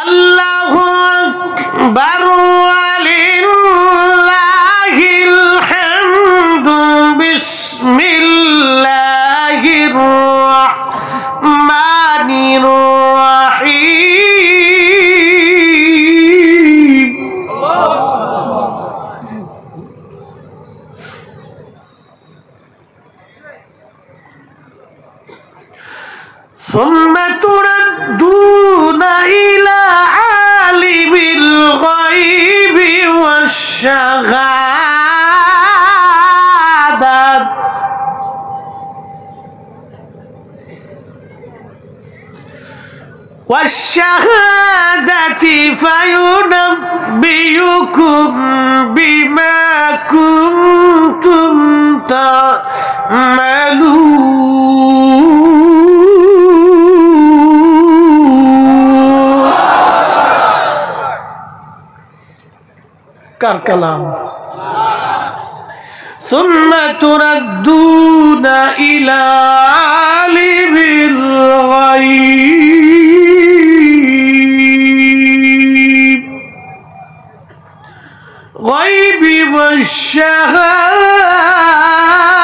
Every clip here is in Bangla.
আল্লাহু আকবার ওয়ালিল্লাহিল হামদু বিসমিল্লাহির রাহমানির রাহিম। ثم تردون إلى عالم الغيب والشهادة فينبئكم بما كنتم تعملون. কার কালাম? ثم تردون إلى عالم الغيب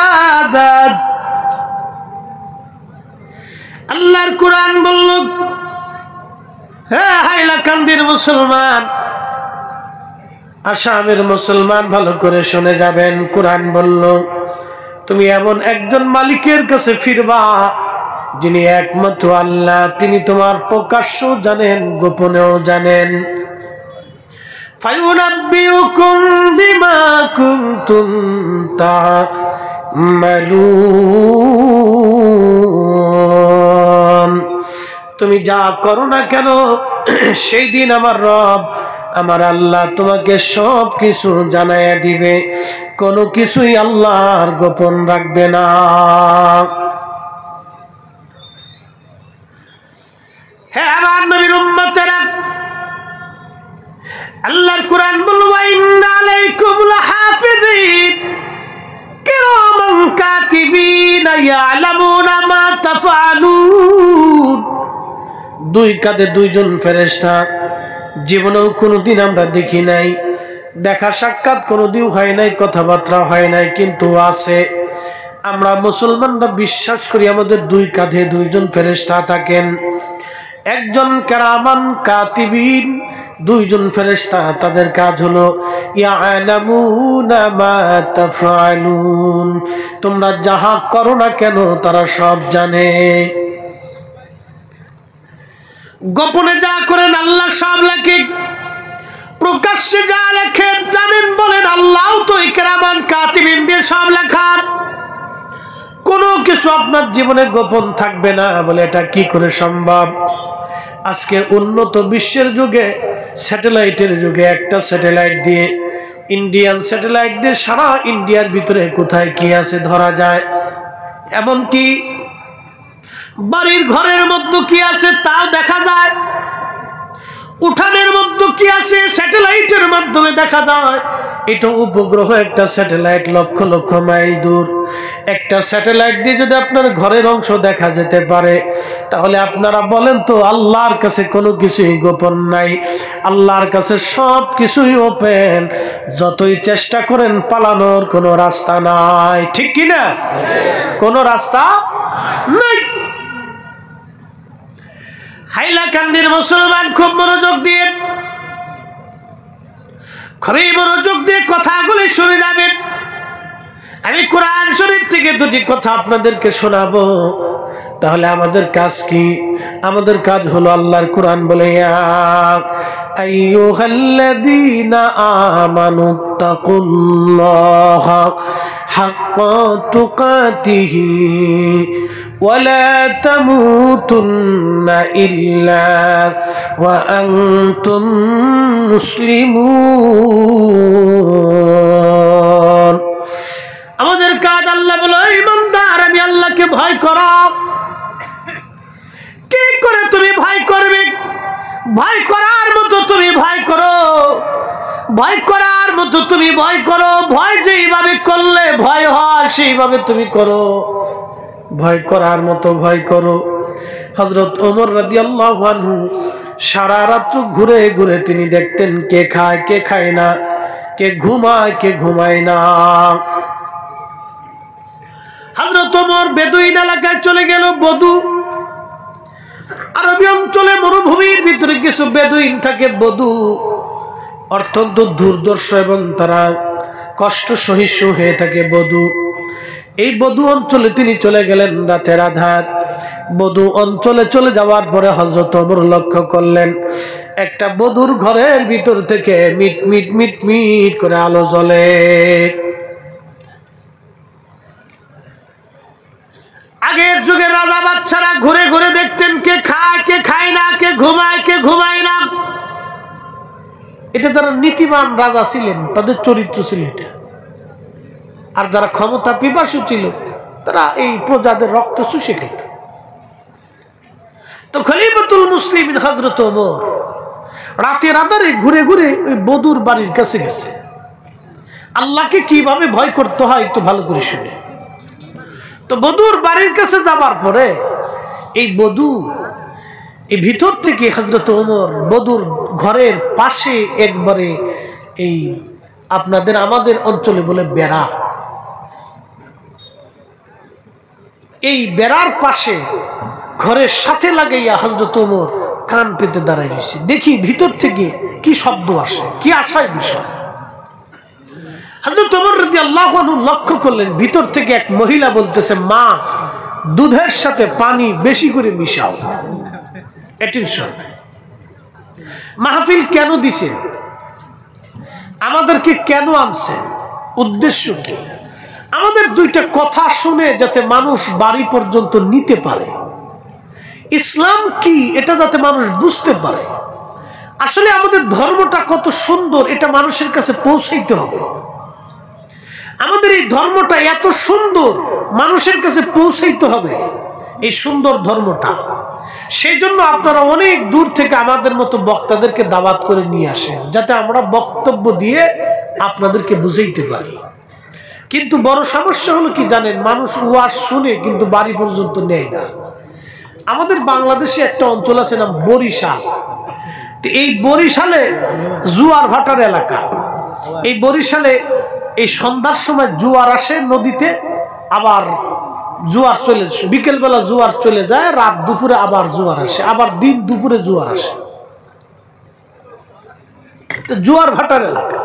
والشهادة. আল্লাহর কোরআন বলল, হ্যাঁ হাইলাকান্দির মুসলমান, আসামের মুসলমান ভালো করে শুনে যাবেন। কোরআন বলল, তুমি এমন একজন মালিকের কাছে ফিরবা যিনি একমাত্র আল্লাহ, তিনি তোমার প্রকাশ্য জানেন, গোপনেও জানেন। ফায়ুনাব্বিউকুম বিমা কুনতুম তা'মালুন। তুমি যা করো না কেন, সেই দিন আমার রব, আমার আল্লাহ তোমাকে সব কিছু জানাইয়া দিবে, কোনো কিছুই আল্লাহর গোপন রাখবে না। হে আমার নবীর উম্মতেরা, আল্লাহর কোরআন বলল, ওয়া ইন্না আলাইকুম লাহাফিযিন কিরামান কাতিবিন ইয়ালামুনা মা তাফআলুন। দুই কাঁধে দুইজন ফেরেশতা, জীবনেও কোনোদিন আমরা দেখি নাই, দেখা সাক্ষাৎ কোনোদিন হয় নাই, কথাবার্তা হয় নাই, কিন্তু আছে। আমরা মুসলমানরা বিশ্বাস করি আমাদের দুই কাঁধে দুইজন ফেরেশতা থাকেন। একজন কিরামান কাতিবিন, দুইজন ফেরেশতা, তাদের কাজ হলো ইয়ালামুনা মা তাফআলুন, তোমরা যাহা করো না কেন তারা সব জানে। গোপনে যা করেন আল্লাহ সব লেখে, প্রকাশ্যে যা লেখেন জানেন বলেন আল্লাহও তো কিরামান কাতিবিন দিয়ে সব লেখার। কোনো কিছু আপনার জীবনে গোপন থাকবে না বলে এটা কি করে সম্ভব? আজকে উন্নত বিশ্বের যুগে, স্যাটেলাইটের যুগে, একটা স্যাটেলাইট দিয়ে, ইন্ডিয়ান স্যাটেলাইট দিয়ে সারা ইন্ডিয়ার ভিতরে কোথায় কি আছে ধরা যায়। এমনকি বাড়ির ঘরের মধ্যে কি আছে তাও দেখা যায়, উঠানের মধ্যে কি আছে স্যাটেলাইটের মাধ্যমে দেখা যায়। এটা উপগ্রহ, একটা স্যাটেলাইট লক্ষ লক্ষ মাইল দূর। একটা স্যাটেলাইট দিয়ে যদি আপনার ঘরের অংশ দেখা যেতে পারে, তাহলে আপনারা বলেন তো আল্লাহর কাছে কোনো কিছুই গোপন নাই, আল্লাহর কাছে সব কিছুই ওপেন। যতই চেষ্টা করেন পালানোর কোনো রাস্তা নাই, ঠিক কিনা? কোনো রাস্তা নাই। হাইলাকান্দির মুসলমান খুব মনোযোগ দিয়ে, খুবই মনোযোগ দিয়ে কথাগুলি শুনে যাবেন। আমি কোরআন শরীফ থেকে দুটি কথা আপনাদেরকে শোনাবো। তাহলে আমাদের কাজ কি? আমাদের কাজ হলো আল্লাহর কোরআন বলে, ইয়া আইয়ুহাল্লাযীনা আমানুত্তাকুল্লাহা হাক্কা তুকাতিহি ওয়া লা তামুতুন্না ইল্লা ওয়া আনতুম মুসলিমুন। আমাদের কাজ, আল্লাহ বলে, ইমানদার আমি আল্লাহকে ভয় করো। কি করে তুমি ভয় করবে? ভয় করার মতো তুমি ভয় করো, ভয় করার মতো তুমি ভয় করো। ভয় যেইভাবে করলে ভয় হয় সেইভাবে তুমি করো, ভয় করার মতো ভয় করো। হযরত ওমর রাদিয়াল্লাহু আনহু সারা রাত ঘুরে ঘুরে তিনি দেখতেন কে খায় কে খায় না, কে ঘুমায় কে ঘুমায় না। হযরত ওমর বেদুইন এলাকায় চলে গেল। বদু আরবি অঞ্চলে মরুভূমির ভিতরে কিছু বেদুইন থাকে। বদু অত্যন্ত দুর্দর্শ এবং তারা কষ্ট সহিষ্ণু হয়ে থাকে। বদু এই বদু অঞ্চলে তিনি চলে গেলেন রাতের আধার। বদু অঞ্চলে চলে যাওয়ার পরে হযরত ওমর লক্ষ্য করলেন একটা বদুর ঘরের ভিতর থেকে মিট মিট মিট মিট করে আলো জ্বলে। আগের যুগে রাজা বাচ্চারা ঘুরে ঘুরে দেখতেন কে খায় কে খায় না, কে ঘুমায় কে ঘুমায় না। এটা যারা নীতিবান রাজা ছিলেন তাদের চরিত্র ছিল এটা। আর যারা ক্ষমতা পিপাসু ছিল তারা এই প্রজাদের রক্ত চুষে খেত। তো খলিফাতুল মুসলিমিন হযরত ওমর রাতের আধারে ঘুরে ঘুরে ওই বদুর বাড়ির কাছে গেছে। আল্লাহকে কিভাবে ভয় করতে হয় একটু ভালো করে শুনে। তো বদুর বাড়ির কাছে যাবার পরে এই বদু এই ভিতর থেকে হযরত ওমর বদুর ঘরের পাশে একবারে এই আপনাদের আমাদের অঞ্চলে বলে বেড়া, এই বেড়ার পাশে ঘরের সাথে লাগাইয়া হযরত ওমর কান পেতে দাঁড়ায় রয়েছে। দেখি ভিতর থেকে কি শব্দ আসে, কি আসার বিষয়। হযরত ওমর রাদিয়াল্লাহু আনহু লক্ষ্য করলেন ভিতর থেকে এক মহিলা বলতেছে, মা দুধের সাথে পানি বেশি করে মিশাও। অ্যাটেনশন, মাহফিল কেন দিছেন, আমাদেরকে কেন আনছেন, উদ্দেশ্য কি? আমাদের দুইটা কথা শুনে যাতে মানুষ বাড়ি পর্যন্ত নিতে পারে, ইসলাম কি এটা যাতে মানুষ বুঝতে পারে। আসলে আমাদের ধর্মটা কত সুন্দর এটা মানুষের কাছে পৌঁছাইতে হবে। আমাদের এই ধর্মটা এত সুন্দর মানুষের কাছে পৌঁছাইতে হবে, এই সুন্দর ধর্মটা। সেই জন্য আপনারা অনেক দূর থেকে আমাদের মতো বক্তাদেরকে দাওয়াত করে নিয়ে আসেন যাতে আমরা বক্তব্য দিয়ে আপনাদেরকে বুঝাইতে পারি। কিন্তু বড় সমস্যা হলো কি জানেন, মানুষ ওয়াজ শুনে কিন্তু বাড়ি পর্যন্ত নেয় না। আমাদের বাংলাদেশে একটা অঞ্চল আছে নাম বরিশাল। এই বরিশালে জোয়ার ভাটার এলাকা। এই বরিশালে এই সন্ধ্যার সময় জোয়ার আসে নদীতে, আবার জোয়ার চলে, বিকেলবেলা জোয়ার চলে যায়, রাত দুপুরে আবার জোয়ার আসে, আবার দিন দুপুরে জোয়ার আসে। জোয়ার ভাটার এলাকা।